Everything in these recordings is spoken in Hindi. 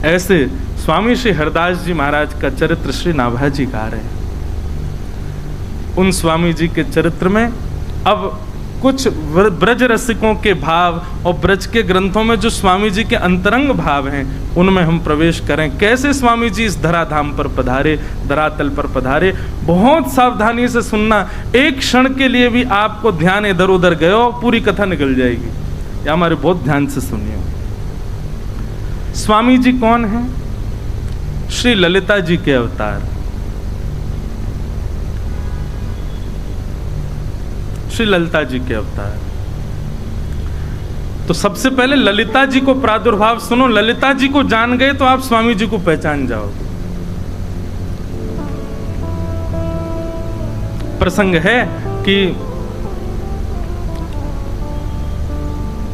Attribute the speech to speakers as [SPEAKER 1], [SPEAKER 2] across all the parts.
[SPEAKER 1] ऐसे स्वामी श्री हरदास जी महाराज का चरित्र श्री नाभा जी गा रहे हैं। उन स्वामी जी के चरित्र में अब कुछ ब्रज रसिकों के भाव और ब्रज के ग्रंथों में जो स्वामी जी के अंतरंग भाव हैं उनमें हम प्रवेश करें। कैसे स्वामी जी इस धराधाम पर पधारे, धरातल पर पधारे, बहुत सावधानी से सुनना। एक क्षण के लिए भी आपको ध्यान इधर उधर गयो, पूरी कथा निकल जाएगी। या हमारे बहुत ध्यान से सुनिए। स्वामी जी कौन है? श्री ललिता जी के अवतार, श्री ललिता जी के अवतार। तो सबसे पहले ललिता जी को प्रादुर्भाव सुनो। ललिता जी को जान गए तो आप स्वामी जी को पहचान जाओगे। प्रसंग है कि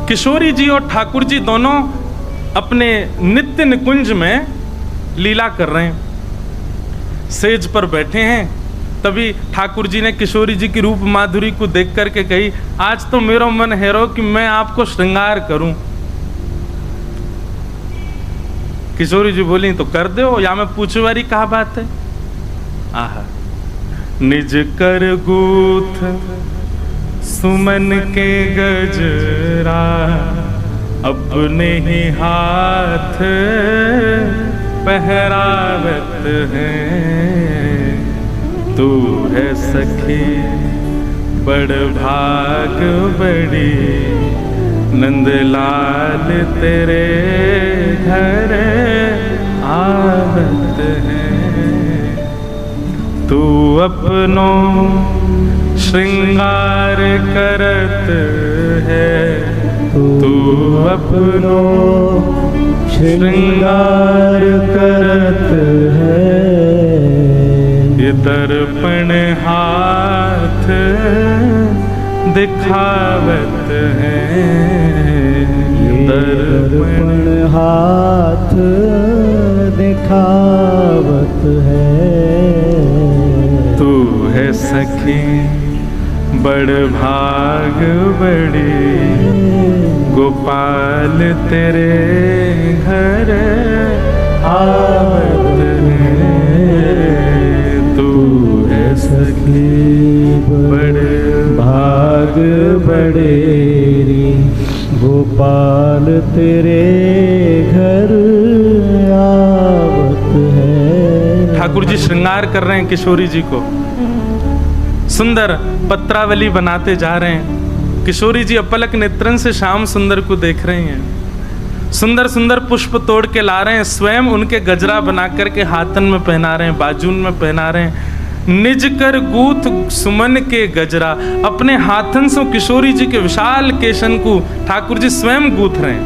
[SPEAKER 1] किशोरी जी और ठाकुर जी दोनों अपने नित्य निकुंज में लीला कर रहे हैं। सेज पर बैठे हैं, तभी ठाकुर जी ने किशोरी जी की रूप माधुरी को देख करके कही, आज तो मेरा मन हैरो कि मैं आपको श्रृंगार करूं। किशोरी जी बोली, तो कर दो, या मैं पूछो वाली कहा बात है। आहा, निज कर गूथ सुमन के गजरा, अपने ही हाथ पहरावत है। तू है सखी बड़ भाग बड़ी, नंदलाल तेरे घर आवत है। तू अपनों श्रृंगार करत है, तू अपनों श्रृंगार करत है। ये दर्पण हाथ दिखावत है, ये दर्पण हाथ दिखावत है। तू है सखी बड़ भाग बड़ी, गोपाल तेरे घर आवत है। तू है सखी बड़ भाग बड़ेरी, गोपाल तेरे घर आवत है। ठाकुर जी श्रृंगार कर रहे हैं किशोरी जी को, सुंदर पत्रावली बनाते जा रहे हैं। किशोरी जी अपलक नेत्रन से श्याम सुंदर को देख रही हैं। सुंदर सुंदर पुष्प तोड़ के ला रहे हैं, स्वयं उनके गजरा बना करके हाथन में पहना रहे हैं, बाजून में पहना रहे हैं। निज कर गूथ सुमन के गजरा, अपने हाथन से किशोरी जी के विशाल केशन को ठाकुर जी स्वयं गूथ रहे हैं।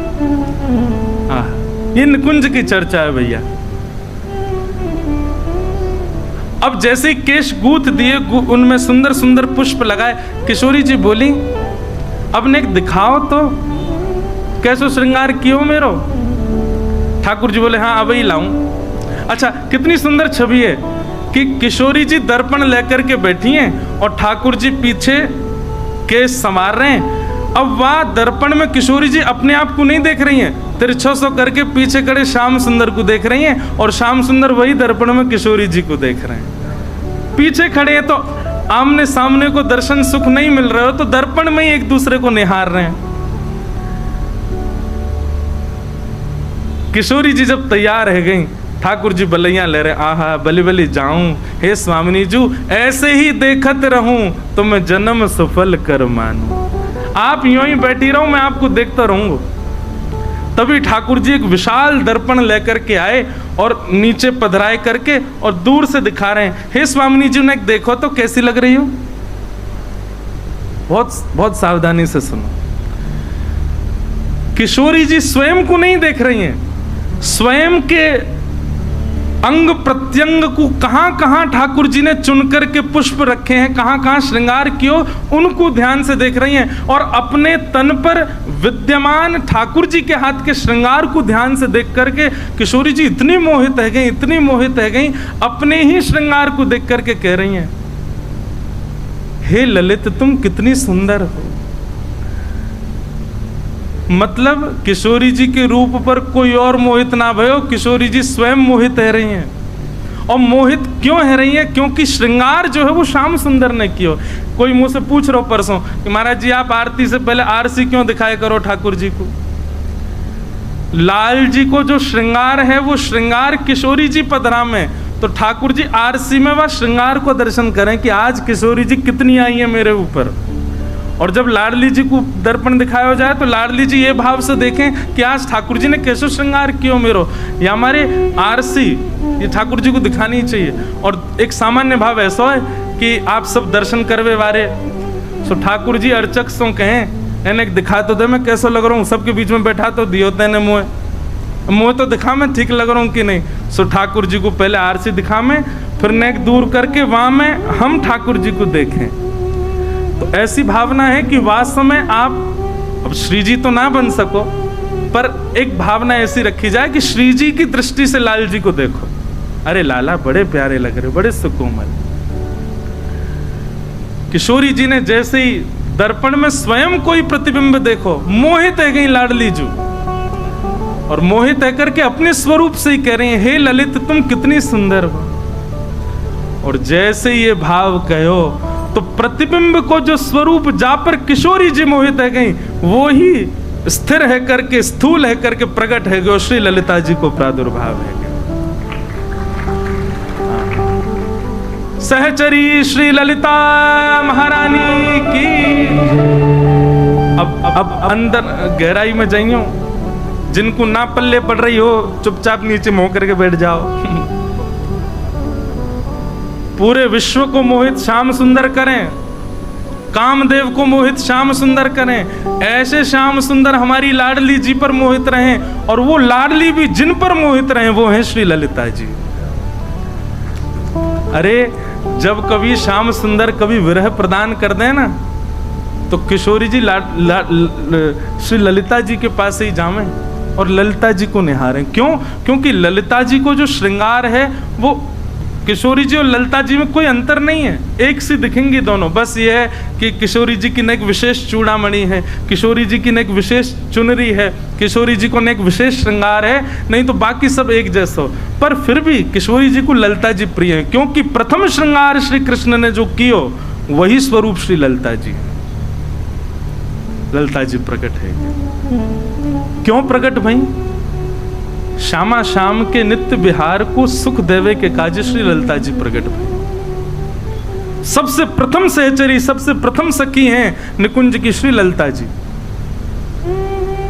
[SPEAKER 1] ये निकुंज की चर्चा है भैया। अब जैसे ही केश गूथ दिए, उनमें सुंदर सुंदर पुष्प लगाए, किशोरी जी बोली, अब ने दिखाओ तो कैसो श्रृंगार कियो मेरो। ठाकुर जी बोले, हाँ अब ही लाऊं। अच्छा, कितनी सुंदर छवि है कि किशोरी जी दर्पण लेकर के बैठी हैं और ठाकुर जी पीछे केश संवार रहे हैं। अब वह दर्पण में किशोरी जी अपने आप को नहीं देख रही हैं, तिरछा सो करके पीछे खड़े श्याम सुंदर को देख रही हैं, और श्याम सुंदर वही दर्पण में किशोरी जी को देख रहे हैं। पीछे खड़े हैं तो आमने सामने को दर्शन सुख नहीं मिल रहा हो, तो दर्पण में ही एक दूसरे को निहार रहे हैं। किशोरी जी जब तैयार रह गई, ठाकुर जी बलैया ले रहे, आहा बली बली जाऊं, हे स्वामिनी जू ऐसे ही देखत रहूं तो मैं जन्म सफल कर मानूं। आप यूं ही बैठी रहो, मैं आपको देखता रहूंगा। तभी ठाकुर जी एक विशाल दर्पण लेकर के आए और नीचे पधराए करके और दूर से दिखा रहे हैं, हे स्वामिनी जी ने देखो तो कैसी लग रही हो। बहुत बहुत सावधानी से सुनो। किशोरी जी स्वयं को नहीं देख रही हैं, स्वयं के अंग प्रत्यंग को कहां कहां ठाकुर जी ने चुन करके पुष्प रखे हैं, कहां कहां श्रृंगार कियो, उनको ध्यान से देख रही हैं। और अपने तन पर विद्यमान ठाकुर जी के हाथ के श्रृंगार को ध्यान से देख करके किशोरी जी इतनी मोहित है गई, इतनी मोहित है गई, अपने ही श्रृंगार को देख करके कह रही हैं, हे ललित तुम कितनी सुंदर हो। मतलब किशोरी जी के रूप पर कोई और मोहित ना भयो, किशोरी जी स्वयं मोहित है रही हैं। और मोहित क्यों है रही है? क्योंकि श्रृंगार जो है वो श्याम सुंदर ने किया। कोई मुझसे पूछ रहा परसों कि महाराज जी आप आरती से पहले आरसी क्यों दिखाए करो ठाकुर जी को? लाल जी को जो श्रृंगार है वो श्रृंगार किशोरी जी पधरा में, तो ठाकुर जी आरसी में वह श्रृंगार को दर्शन करें कि आज किशोरी जी कितनी आई है मेरे ऊपर। और जब लाडली जी को दर्पण दिखाया जाए तो लाडली जी ये भाव से देखें कि आज ठाकुर जी ने कैसे श्रृंगार किया मेरो, या हमारे आरसी ये ठाकुर जी को दिखानी चाहिए। और एक सामान्य भाव ऐसा है कि आप सब दर्शन करवे वारे, सो ठाकुर जी अर्चक सो कहें एने दिखा तो दे मैं कैसा लग रहा हूँ, सबके बीच में बैठा तो दियो तेने मुँह तो दिखा मैं ठीक लग रहा हूँ कि नहीं। सो ठाकुर जी को पहले आरसी दिखा में, फिर नेक दूर करके वहाँ में हम ठाकुर जी को देखें। तो ऐसी भावना है कि वास्तव में आप अब श्री जी तो ना बन सको, पर एक भावना ऐसी रखी जाए कि श्री जी की दृष्टि से लाल जी को देखो, अरे लाला बड़े प्यारे लग रहे, बड़े सुकोमल। किशोरी जी ने जैसे ही दर्पण में स्वयं कोई प्रतिबिंब देखो, मोहित है गई लाडली जू, और मोहित है करके अपने स्वरूप से ही कह रही है, हे ललित तुम कितनी सुंदर हो। और जैसे ये भाव कहो तो प्रतिबिंब को जो स्वरूप जा पर किशोरी जी मोहित है गई, वो ही स्थिर है करके स्थूल है करके प्रकट है गयो श्री ललिता जी को प्रादुर्भाव है। सहचरी श्री ललिता महारानी की। अब अंदर गहराई में जाइयो, जिनको ना पल्ले पड़ रही हो चुपचाप नीचे मुंह करके बैठ जाओ। पूरे विश्व को मोहित श्याम सुंदर करें, कामदेव को मोहित श्याम सुंदर करें, ऐसे श्याम सुंदर हमारी लाडली जी पर मोहित रहें, और वो लाडली भी जिन पर मोहित रहें वो हैं श्री ललिता जी। अरे जब कभी श्याम सुंदर कभी विरह प्रदान कर दें ना, तो किशोरी जी श्री ललिता जी के पास ही जावें और ललिता जी को निहारें। क्यों? क्योंकि ललिता जी को जो श्रृंगार है वो किशोरी जी और ललिता जी में कोई अंतर नहीं है, एक सी दिखेंगी दोनों। बस ये है कि किशोरी जी की एक विशेष चूड़ामणि है, किशोरी जी की एक विशेष चुनरी है, किशोरी जी को एक विशेष श्रृंगार है, नहीं तो बाकी सब एक जैसा हो। पर फिर भी किशोरी जी को ललिता जी प्रिय है, क्योंकि प्रथम श्रृंगार श्री कृष्ण ने जो कियो वही स्वरूप श्री ललिता जी। ललिता जी प्रकट है। क्यों प्रकट भई? श्यामा श्याम के नित्य विहार को सुख देवे के काज श्री ललिता जी प्रकट भई। सबसे प्रथम सहचरी, सबसे प्रथम सखी हैं निकुंज की श्री ललिता जी।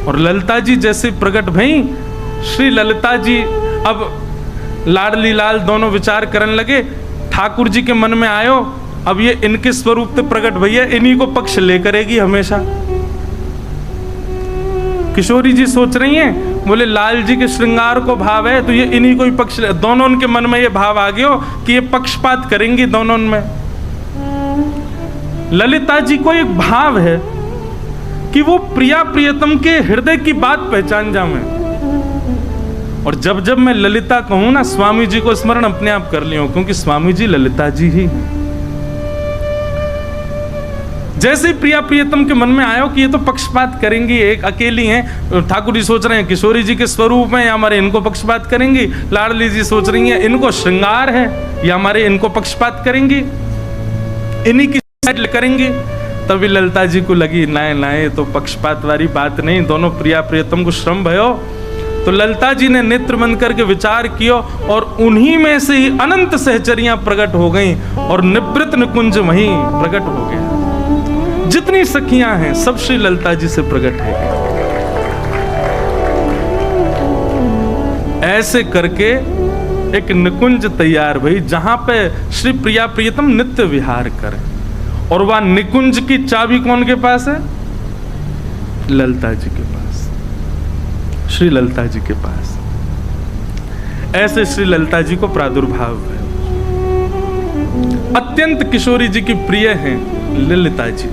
[SPEAKER 1] और ललिता जी जैसे प्रकट भई, श्री ललिता जी अब लाडली लाल दोनों विचार करने लगे। ठाकुर जी के मन में आयो, अब ये इनके स्वरूप से प्रकट भैया, इन्हीं को पक्ष ले करेगी हमेशा। किशोरी जी सोच रही हैं, बोले लाल जी के श्रृंगार को भाव है तो ये इन्हीं को ही पक्ष, दोनों उनके मन में ये भाव आ गया कि ये पक्षपात करेंगी दोनों में। ललिता जी को एक भाव है कि वो प्रिया प्रियतम के हृदय की बात पहचान जाऊं। और जब जब मैं ललिता कहूं ना, स्वामी जी को स्मरण अपने आप कर लियो, क्योंकि स्वामी जी ललिता जी ही। जैसे ही प्रिया प्रियतम के मन में आयो कि ये तो पक्षपात करेंगी, एक अकेली हैं, ठाकुर जी सोच रहे हैं किशोरी जी के स्वरूप में या हमारे इनको पक्षपात करेंगी, लाडली जी सोच रही हैं इनको श्रृंगार है या हमारे इनको पक्षपात करेंगी, इन्हीं की साइड करेंगी। तभी ललिता जी को लगी नाए नाए तो पक्षपात वाली बात नहीं, दोनों प्रिया प्रियतम को श्रम भयो। तो ललिता जी ने नेत्र बंद करके विचार किया और उन्हीं में से ही अनंत सहचरियां प्रकट हो गईं और निवृत्त निकुंज वहीं प्रकट हो गया। जितनी सखियां हैं सब श्री ललिता जी से प्रकट है। ऐसे करके एक निकुंज तैयार भई, जहां पे श्री प्रिया प्रियतम नित्य विहार करें। और वह निकुंज की चाबी कौन के पास है? ललिता जी के पास, श्री ललिता जी के पास। ऐसे श्री ललिता जी को प्रादुर्भाव है। अत्यंत किशोरी जी की प्रिय हैं ललिता जी।